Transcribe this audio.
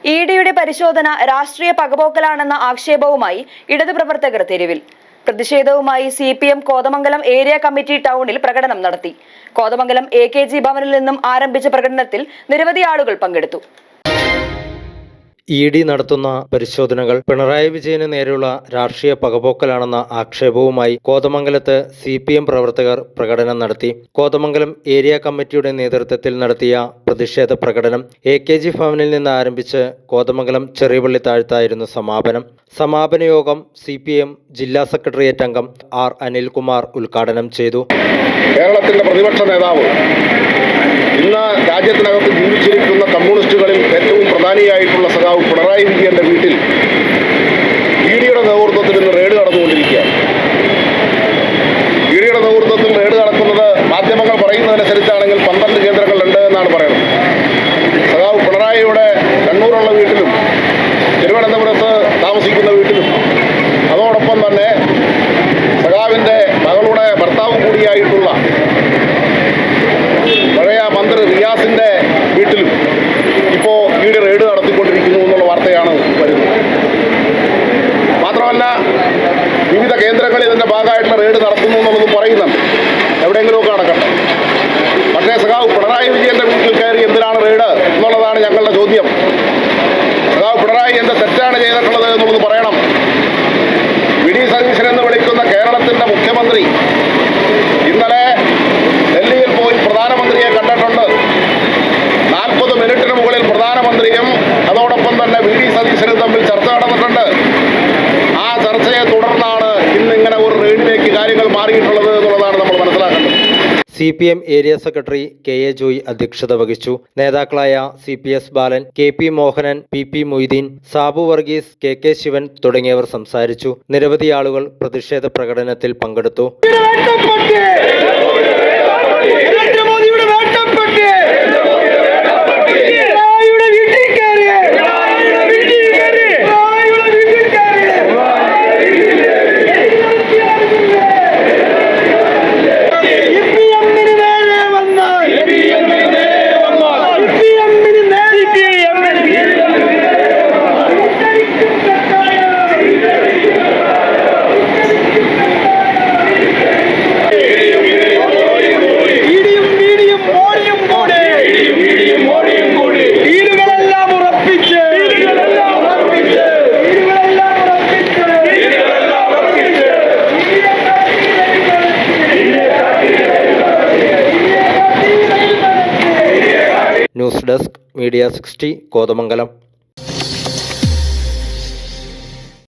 ഇഡിയുടെ പരിശോധന രാഷ്ട്രീയ പകപോക്കലാണെന്ന ആക്ഷേപവുമായി ഇടതു പ്രവർത്തകർ തെരുവിൽ. പ്രതിഷേധവുമായി CPM കോതമംഗലം ഏരിയ കമ്മിറ്റി ടൗണിൽ പ്രകടനം നടത്തി. കോതമംഗലം AKG ഭവനിൽ നിന്നും ആരംഭിച്ച പ്രകടനത്തിൽ നിരവധി ആളുകൾ പങ്കെടുത്തു. ഇഡി നടത്തുന്ന പരിശോധനകൾ പിണറായി വിജയന് നേരെയുള്ള രാഷ്ട്രീയ പകപോക്കലാണെന്ന ആക്ഷേപവുമായി കോതമംഗലത്ത് CPM പ്രവർത്തകർ പ്രകടനം നടത്തി. കോതമംഗലം ഏരിയ കമ്മിറ്റിയുടെ നേതൃത്വത്തിൽ നടത്തിയ പ്രതിഷേധ പ്രകടനം AKG ഭവനിൽ നിന്ന് ആരംഭിച്ച് കോതമംഗലം ചെറിയപള്ളി താഴത്തായിരുന്നു സമാപനം. സമാപന യോഗം CPM ജില്ലാ സെക്രട്ടേറിയറ്റ് അംഗം R. അനിൽകുമാർ ഉദ്ഘാടനം ചെയ്തു. കേരളത്തിന്റെ പ്രതിപക്ഷ നേതാവ് ഇന്ന് രാജ്യത്തിനകത്ത് ജീവിച്ചിരിക്കുന്ന കമ്മ്യൂണിസ്റ്റുകളിൽ ഏറ്റവും പ്രധാനിയായിട്ടുള്ള സഖാവ് പിണറായി വിജയന്റെ വീട്ടിൽ ഇഡിയുടെ നേതൃത്വത്തിൽ ഇന്ന് റെയ്ഡ് നടന്നുകൊണ്ടിരിക്കുകയാണ്. ഇഡിയുടെ നേതൃത്വത്തിൽ റെയ്ഡ് നടക്കുന്നത് മാധ്യമങ്ങൾ പറയുന്നതനുസരിച്ചാണെങ്കിൽ 12 കേന്ദ്രങ്ങളുണ്ട് എന്നാണ് പറയുന്നത്. സഖാവ് പിണറായിയുടെ കണ്ണൂരുള്ള വീട്ടിലും തിരുവനന്തപുരത്ത് താമസിക്കുന്ന വീട്ടിലും അതോടൊപ്പം തന്നെ സഖാവിൻ്റെ മകളുടെ ഭർത്താവ് കൂടിയായിട്ടുള്ള പഴയ മന്ത്രി റിയാസിൻ്റെ വീട്ടിലും ഇപ്പോൾ ഈട് റെയ്ഡ് നടത്തിക്കൊണ്ടിരിക്കുന്നു എന്നുള്ള വാർത്തയാണ് വരുന്നത്. മാത്രമല്ല വിവിധ കേന്ദ്രങ്ങളിൽ ഇതിൻ്റെ ഭാഗമായിട്ടുള്ള റെയ്ഡ് നടത്തുന്നു എന്നുള്ളതും പറയുന്നുണ്ട്. എവിടെയെങ്കിലുമൊക്കെ നടക്കട്ടെ. പക്ഷേ സഖാവ് പിണറായി വിജയൻ്റെ വീട്ടിൽ കയറി എന്തിനാണ് റെയ്ഡ് എന്നുള്ളതാണ് ഞങ്ങളുടെ ചോദ്യം. സഖാവ് പിണറായി എന്ത് തെറ്റാണ് ചെയ്തിട്ടുള്ളത് എന്നുള്ളത് പറയണം. VD സതീശൻ എന്ന് വിളിക്കുന്ന കേരളത്തിൻ്റെ മുഖ്യമന്ത്രി ഇന്നലെ ഡൽഹിയിൽ പോയി പ്രധാനമന്ത്രിയെ കണ്ടിട്ടുണ്ട്. 40 മിനിറ്റിന് മുകളിൽ പ്രധാനമന്ത്രിയും അതോടൊപ്പം തന്നെ VD സതീശനും തമ്മിൽ ചർച്ച നടന്നിട്ടുണ്ട്. ആ ചർച്ചയെ തുടർന്നാണ് ഇന്നിങ്ങനെ ഒരു റെയ്ഡിലേക്ക് കാര്യങ്ങൾ മാറിയിട്ടുള്ളത് എന്നുള്ളതാണ് നമ്മൾ മനസ്സിലാക്കേണ്ടത്. CPM area secretary KA Joy അധ്യക്ഷത വഹിച്ചു. നേതാക്കളായ CPS ബാലൻ, KP Mohanan, PP Moideen, Sabu Varghese, KK Shivan തുടങ്ങിയവർ സംസാരിച്ചു. നിരവധി ആളുകൾ പ്രതിഷേധ പ്രകടനത്തിൽ പങ്കെടുത്തു. News desk media 60 Kothamangalam.